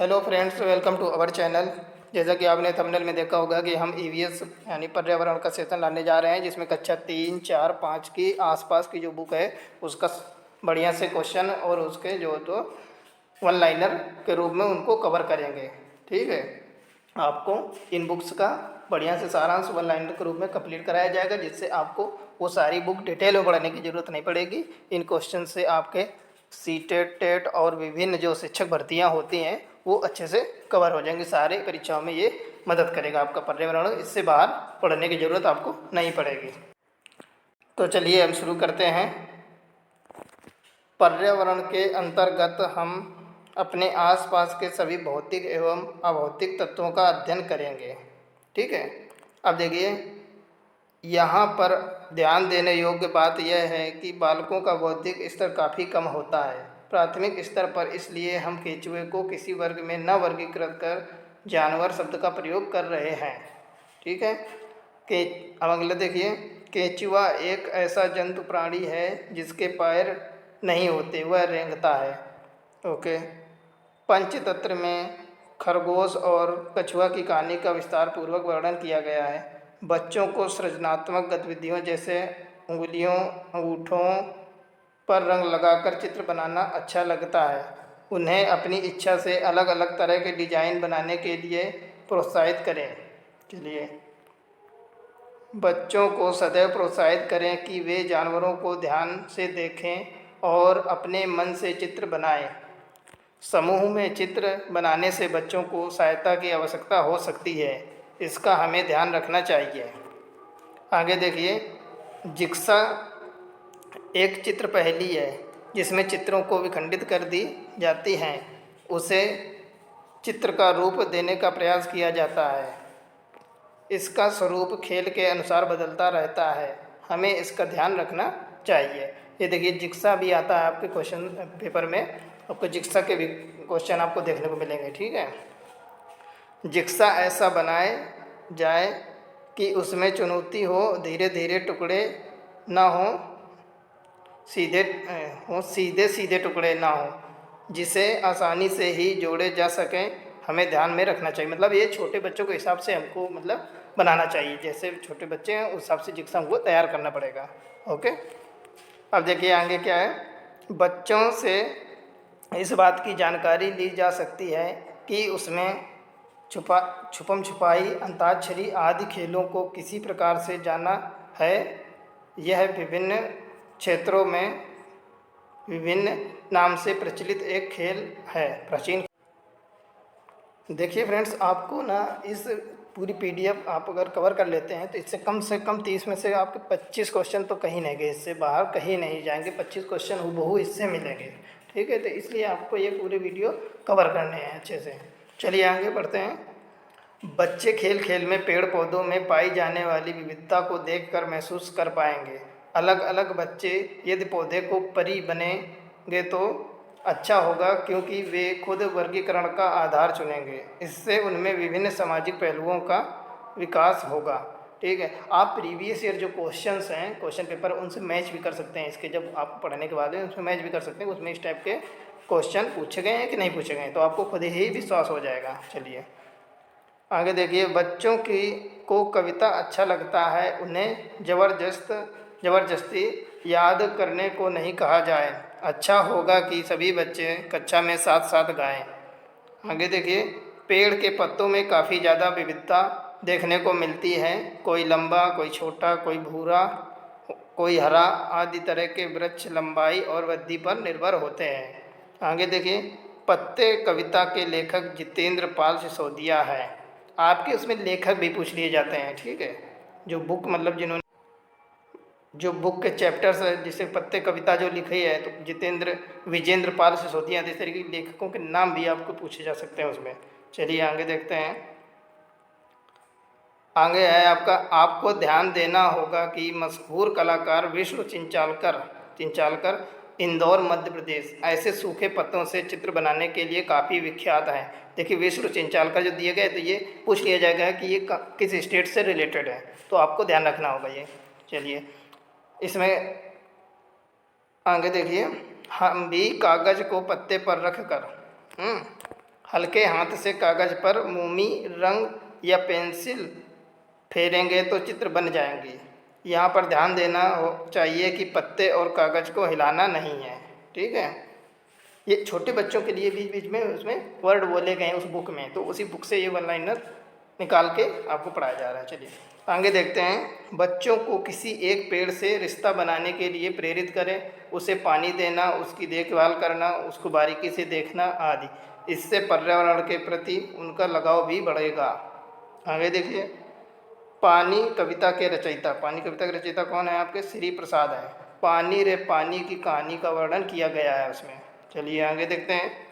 Hello friends, welcome to our channel. जैसा कि आपने थंबनेल में देखा होगा कि हम ईवीएस यानी पर्यावरण का सेशन लाने जा रहे हैं, जिसमें कक्षा 3, 4, 5 की आसपास की जो बुक है उसका बढ़िया से क्वेश्चन और उसके जो तो वन लाइनर के रूप में उनको कवर करेंगे। ठीक है, आपको इन बुक्स का बढ़िया से सारांश वन लाइनर के रूप में कंप्लीट कराया जाएगा, जिससे आपको वो सारी बुक डिटेल में पढ़ने की ज़रूरत नहीं पड़ेगी। इन क्वेश्चन से आपके सीटेट, टेट और विभिन्न जो शिक्षक भर्तियां होती हैं वो अच्छे से कवर हो जाएंगी। सारे परीक्षाओं में ये मदद करेगा आपका पर्यावरण, इससे बाहर पढ़ने की ज़रूरत आपको नहीं पड़ेगी। तो चलिए हम शुरू करते हैं। पर्यावरण के अंतर्गत हम अपने आसपास के सभी भौतिक एवं अभौतिक तत्वों का अध्ययन करेंगे। ठीक है, अब देखिए यहाँ पर ध्यान देने योग्य बात यह है कि बालकों का बौद्धिक स्तर काफ़ी कम होता है प्राथमिक स्तर पर, इसलिए हम केंचुए को किसी वर्ग में न वर्गीकृत कर जानवर शब्द का प्रयोग कर रहे हैं। ठीक है, के अब अगला देखिए, केंचुआ एक ऐसा जंतु प्राणी है जिसके पैर नहीं होते, वह रेंगता है। ओके, पंचतंत्र में खरगोश और कछुआ की कहानी का विस्तार पूर्वक वर्णन किया गया है। बच्चों को सृजनात्मक गतिविधियों जैसे उंगलियों, अंगूठों पर रंग लगाकर चित्र बनाना अच्छा लगता है। उन्हें अपनी इच्छा से अलग अलग तरह के डिजाइन बनाने के लिए प्रोत्साहित करें। चलिए, बच्चों को सदैव प्रोत्साहित करें कि वे जानवरों को ध्यान से देखें और अपने मन से चित्र बनाएं। समूह में चित्र बनाने से बच्चों को सहायता की आवश्यकता हो सकती है, इसका हमें ध्यान रखना चाहिए। आगे देखिए, जिक्सा एक चित्र पहेली है जिसमें चित्रों को विखंडित कर दी जाती हैं, उसे चित्र का रूप देने का प्रयास किया जाता है। इसका स्वरूप खेल के अनुसार बदलता रहता है, हमें इसका ध्यान रखना चाहिए। ये देखिए, जिक्सा भी आता है आपके क्वेश्चन पेपर में, आपको जिक्सा के भी क्वेश्चन आपको देखने को मिलेंगे। ठीक है, जिक्सा ऐसा बनाए जाए कि उसमें चुनौती हो, धीरे धीरे टुकड़े ना हो, सीधे सीधे टुकड़े ना हो, जिसे आसानी से ही जोड़े जा सकें, हमें ध्यान में रखना चाहिए। मतलब ये छोटे बच्चों के हिसाब से हमको मतलब बनाना चाहिए, जैसे छोटे बच्चे हैं उस हिसाब से जिक्सा हमको तैयार करना पड़ेगा। ओके, अब देखिए आगे क्या है। बच्चों से इस बात की जानकारी ली जा सकती है कि उसमें छुपम छुपाई, अंताक्षरी आदि खेलों को किसी प्रकार से जाना है। यह विभिन्न क्षेत्रों में विभिन्न नाम से प्रचलित एक खेल है, प्राचीन। देखिए फ्रेंड्स, आपको ना इस पूरी पीडीएफ आप अगर कवर कर लेते हैं तो इससे कम 30 में से आपके 25 क्वेश्चन तो कहीं नहीं गए, इससे बाहर कहीं नहीं जाएंगे। 25 क्वेश्चन हूबहू इससे मिलेंगे। ठीक है, तो इसलिए आपको ये पूरे वीडियो कवर करने हैं अच्छे से। चलिए आगे बढ़ते हैं। बच्चे खेल खेल में पेड़ पौधों में पाई जाने वाली विविधता को देखकर महसूस कर पाएंगे। अलग अलग बच्चे यदि पौधे को परी बनेंगे तो अच्छा होगा, क्योंकि वे खुद वर्गीकरण का आधार चुनेंगे। इससे उनमें विभिन्न सामाजिक पहलुओं का विकास होगा। ठीक है, आप प्रीवियस ईयर जो क्वेश्चंस हैं क्वेश्चन पेपर, उनसे मैच भी कर सकते हैं। इसके जब आप पढ़ने के बाद उसमें मैच भी कर सकते हैं, उसमें इस टाइप के क्वेश्चन पूछे गए हैं कि नहीं पूछे गए हैं, तो आपको खुद ही विश्वास हो जाएगा। चलिए आगे देखिए, बच्चों की को कविता अच्छा लगता है, उन्हें ज़बरदस्ती याद करने को नहीं कहा जाए। अच्छा होगा कि सभी बच्चे कक्षा में साथ साथ गाएं। आगे देखिए, पेड़ के पत्तों में काफ़ी ज़्यादा विविधता देखने को मिलती है। कोई लंबा, कोई छोटा, कोई भूरा, कोई हरा आदि तरह के वृक्ष लंबाई और वृद्धि पर निर्भर होते हैं। आगे देखिए, पत्ते कविता के लेखक जितेंद्र पाल सिसोदिया है। आपके उसमें लेखक भी पूछ लिए जाते हैं। ठीक है, जो बुक मतलब जिन्होंने जो बुक के चैप्टर्स है, जिसे पत्ते कविता जो लिखी है, तो विजेंद्र पाल सिसोदिया, इस तरीके के लेखकों के नाम भी आपको पूछे जा सकते हैं उसमें। चलिए आगे देखते हैं। आगे है आपका, आपको ध्यान देना होगा कि मशहूर कलाकार विष्णु चिंचालकर इंदौर मध्य प्रदेश ऐसे सूखे पत्तों से चित्र बनाने के लिए काफ़ी विख्यात हैं। देखिए, विष्णु चिंचालकर जो दिए गए तो ये पूछ लिया जाएगा कि ये किस स्टेट से रिलेटेड है, तो आपको ध्यान रखना होगा ये। चलिए इसमें आगे देखिए, हम भी कागज़ को पत्ते पर रख कर हल्के हाथ से कागज़ पर मोमी रंग या पेंसिल फेरेंगे तो चित्र बन जाएंगे। यहाँ पर ध्यान देना चाहिए कि पत्ते और कागज़ को हिलाना नहीं है, ठीक है। ये छोटे बच्चों के लिए बीच बीच में उसमें वर्ड बोले गए हैं उस बुक में, तो उसी बुक से ये वन लाइनर निकाल के आपको पढ़ाया जा रहा है। चलिए आगे देखते हैं। बच्चों को किसी एक पेड़ से रिश्ता बनाने के लिए प्रेरित करें, उसे पानी देना, उसकी देखभाल करना, उसको बारीकी से देखना आदि। इससे पर्यावरण के प्रति उनका लगाव भी बढ़ेगा। आगे देखिए। पानी कविता के रचयिता, पानी कविता के रचयिता कौन है आपके? श्री प्रसाद है। पानी रे पानी की कहानी का वर्णन किया गया है उसमें। चलिए आगे देखते हैं।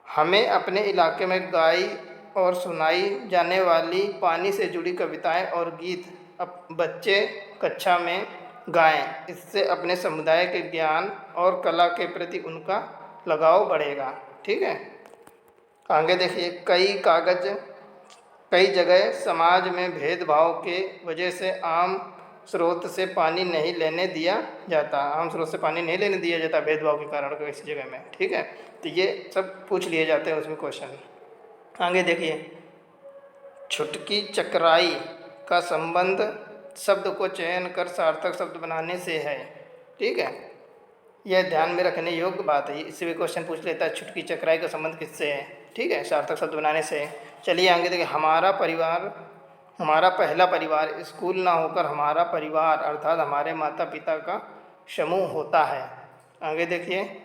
हमें अपने इलाके में गाई और सुनाई जाने वाली पानी से जुड़ी कविताएं और गीत अब बच्चे कक्षा में गाएं। इससे अपने समुदाय के ज्ञान और कला के प्रति उनका लगाव बढ़ेगा, ठीक है। आगे देखिए। कई जगह समाज में भेदभाव के वजह से आम स्रोत से पानी नहीं लेने दिया जाता, आम स्रोत से पानी नहीं लेने दिया जाता भेदभाव के कारण किसी जगह में, ठीक है। तो ये सब पूछ लिए जाते हैं उसमें क्वेश्चन। आगे देखिए। छुटकी चकराई का संबंध शब्द को चयन कर सार्थक शब्द बनाने से है, ठीक है। यह ध्यान में रखने योग्य बात है। इससे भी क्वेश्चन पूछ लेता है छुटकी चकराई का संबंध किससे है, ठीक है, सार्थक शब्द बनाने से। चलिए आगे देखिए। हमारा पहला परिवार स्कूल ना होकर हमारा परिवार अर्थात हमारे माता पिता का समूह होता है। आगे देखिए।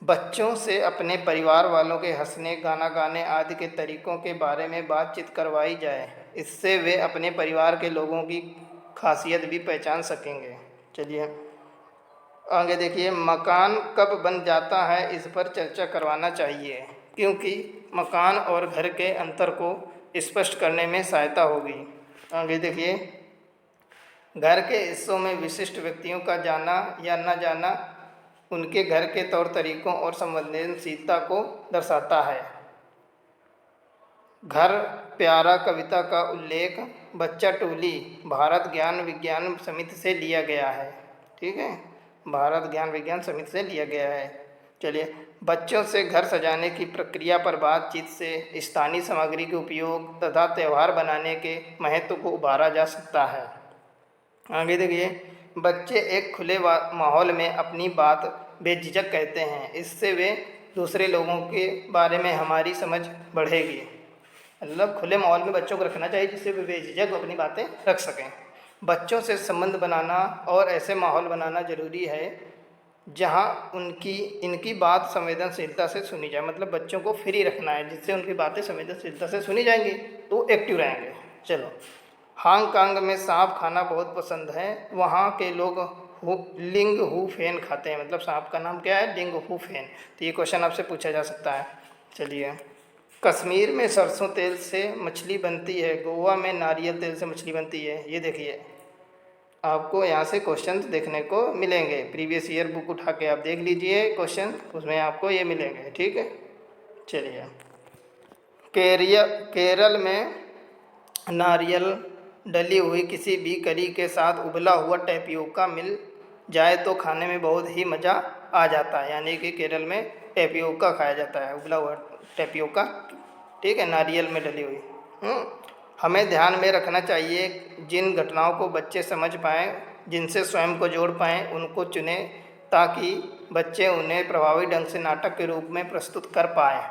बच्चों से अपने परिवार वालों के हंसने, गाना गाने आदि के तरीक़ों के बारे में बातचीत करवाई जाए। इससे वे अपने परिवार के लोगों की खासियत भी पहचान सकेंगे। चलिए आगे देखिए। मकान कब बन जाता है इस पर चर्चा करवाना चाहिए, क्योंकि मकान और घर के अंतर को स्पष्ट करने में सहायता होगी। आगे देखिए। घर के हिस्सों में विशिष्ट व्यक्तियों का जाना या न जाना उनके घर के तौर तरीक़ों और संवेदनशीलता को दर्शाता है। घर प्यारा कविता का उल्लेख बच्चा टोली भारत ज्ञान विज्ञान समिति से लिया गया है, ठीक है, भारत ज्ञान विज्ञान समिति से लिया गया है। चलिए। बच्चों से घर सजाने की प्रक्रिया पर बातचीत से स्थानीय सामग्री के उपयोग तथा त्यौहार बनाने के महत्व को उभारा जा सकता है। आगे देखिए। बच्चे एक खुले माहौल में अपनी बात बेझिझक कहते हैं। इससे वे दूसरे लोगों के बारे में हमारी समझ बढ़ेगी। मतलब खुले माहौल में बच्चों को रखना चाहिए जिससे वे बेझिझक अपनी बातें रख सकें। बच्चों से संबंध बनाना और ऐसे माहौल बनाना ज़रूरी है जहां इनकी बात संवेदनशीलता से सुनी जाए। मतलब बच्चों को फ्री रखना है जिससे उनकी बातें संवेदनशीलता से सुनी जाएंगी तो एक्टिव रहेंगे। चलो। हांगकांग में सांप खाना बहुत पसंद है। वहाँ के लोग लिंग हू फेन खाते हैं। मतलब सांप का नाम क्या है? लिंग हू फेन। तो ये क्वेश्चन आपसे पूछा जा सकता है। चलिए। कश्मीर में सरसों तेल से मछली बनती है, गोवा में नारियल तेल से मछली बनती है। ये देखिए आपको यहाँ से क्वेश्चन देखने को मिलेंगे। प्रीवियस ईयर बुक उठा के आप देख लीजिए क्वेश्चन, उसमें आपको ये मिलेंगे, ठीक है। चलिए। केरल में नारियल डली हुई किसी भी करी के साथ उबला हुआ टैपियोका मिल जाए तो खाने में बहुत ही मज़ा आ जाता है। यानी कि केरल में टैपियोका खाया जाता है, उबला हुआ टैपियोका, ठीक है, नारियल में डली हुई। हमें ध्यान में रखना चाहिए जिन घटनाओं को बच्चे समझ पाएँ, जिनसे स्वयं को जोड़ पाएँ, उनको चुनें ताकि बच्चे उन्हें प्रभावी ढंग से नाटक के रूप में प्रस्तुत कर पाएँ।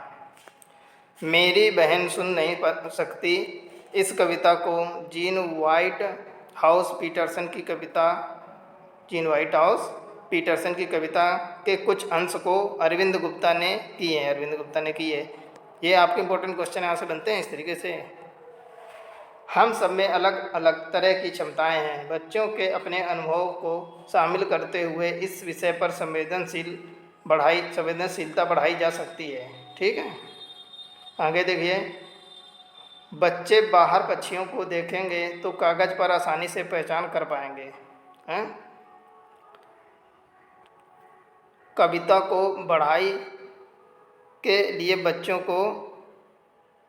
मेरी बहन सुन नहीं सकती इस कविता को जीन वाइट हाउस पीटरसन की कविता के कुछ अंश को अरविंद गुप्ता ने किए। ये आपके इंपॉर्टेंट क्वेश्चन यहाँ से बनते हैं इस तरीके से। हम सब में अलग अलग तरह की क्षमताएं हैं। बच्चों के अपने अनुभव को शामिल करते हुए इस विषय पर संवेदनशीलता बढ़ाई जा सकती है, ठीक है। आगे देखिए। बच्चे बाहर पक्षियों को देखेंगे तो कागज़ पर आसानी से पहचान कर पाएंगे। कविता को बढ़ाई के लिए बच्चों को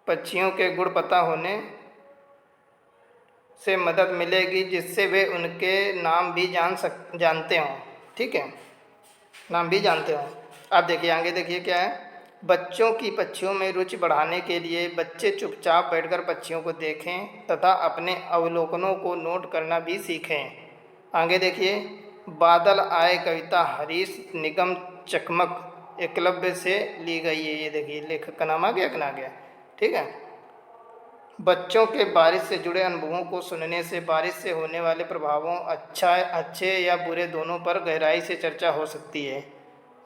पक्षियों के गुण पता होने से मदद मिलेगी, जिससे वे उनके नाम भी जानते हों, ठीक है, नाम भी जानते हों। अब देखिए आगे देखिए क्या है। बच्चों की पक्षियों में रुचि बढ़ाने के लिए बच्चे चुपचाप बैठकर पक्षियों को देखें तथा अपने अवलोकनों को नोट करना भी सीखें। आगे देखिए, बादल आए कविता हरीश निगम चकमक एकलव्य से ली गई है। ये देखिए लेखक का नाम आ गया। ठीक है। बच्चों के बारिश से जुड़े अनुभवों को सुनने से बारिश से होने वाले प्रभावों अच्छे या बुरे दोनों पर गहराई से चर्चा हो सकती है।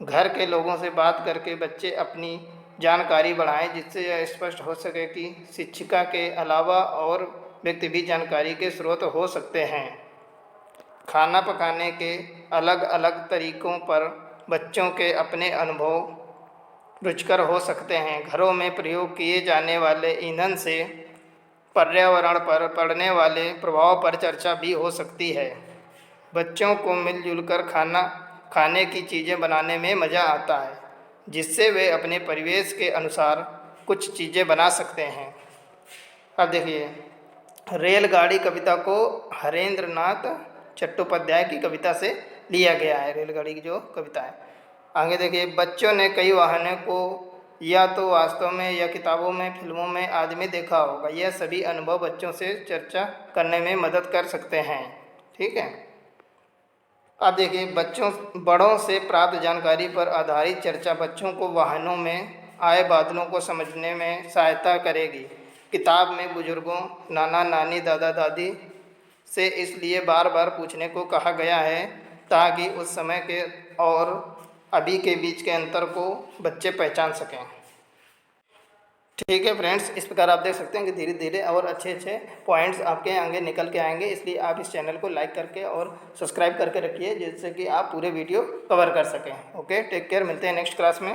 घर के लोगों से बात करके बच्चे अपनी जानकारी बढ़ाएं, जिससे यह स्पष्ट हो सके कि शिक्षिका के अलावा और व्यक्ति भी जानकारी के स्रोत हो सकते हैं। खाना पकाने के अलग अलग तरीक़ों पर बच्चों के अपने अनुभव रुचिकर हो सकते हैं। घरों में प्रयोग किए जाने वाले ईंधन से पर्यावरण पर पड़ने वाले प्रभाव पर चर्चा भी हो सकती है। बच्चों को मिलजुल कर खाने की चीज़ें बनाने में मज़ा आता है, जिससे वे अपने परिवेश के अनुसार कुछ चीज़ें बना सकते हैं। अब देखिए, रेलगाड़ी कविता को हरेंद्र नाथ चट्टोपाध्याय की कविता से लिया गया है, रेलगाड़ी की जो कविता है। आगे देखिए, बच्चों ने कई वाहनों को या तो वास्तव में या किताबों में, फिल्मों में आदि में देखा होगा। यह सभी अनुभव बच्चों से चर्चा करने में मदद कर सकते हैं। ठीक है। अब देखिए, बड़ों से प्राप्त जानकारी पर आधारित चर्चा बच्चों को वाहनों में आए बादलों को समझने में सहायता करेगी। किताब में बुजुर्गों, नाना नानी, दादा दादी से इसलिए बार बार पूछने को कहा गया है ताकि उस समय के और अभी के बीच के अंतर को बच्चे पहचान सकें। ठीक है फ्रेंड्स, इस प्रकार आप देख सकते हैं कि धीरे धीरे और अच्छे अच्छे पॉइंट्स आपके आगे निकल के आएंगे। इसलिए आप इस चैनल को लाइक करके और सब्सक्राइब करके रखिए, जिससे कि आप पूरे वीडियो कवर कर सकें। ओके, टेक केयर, मिलते हैं नेक्स्ट क्लास में।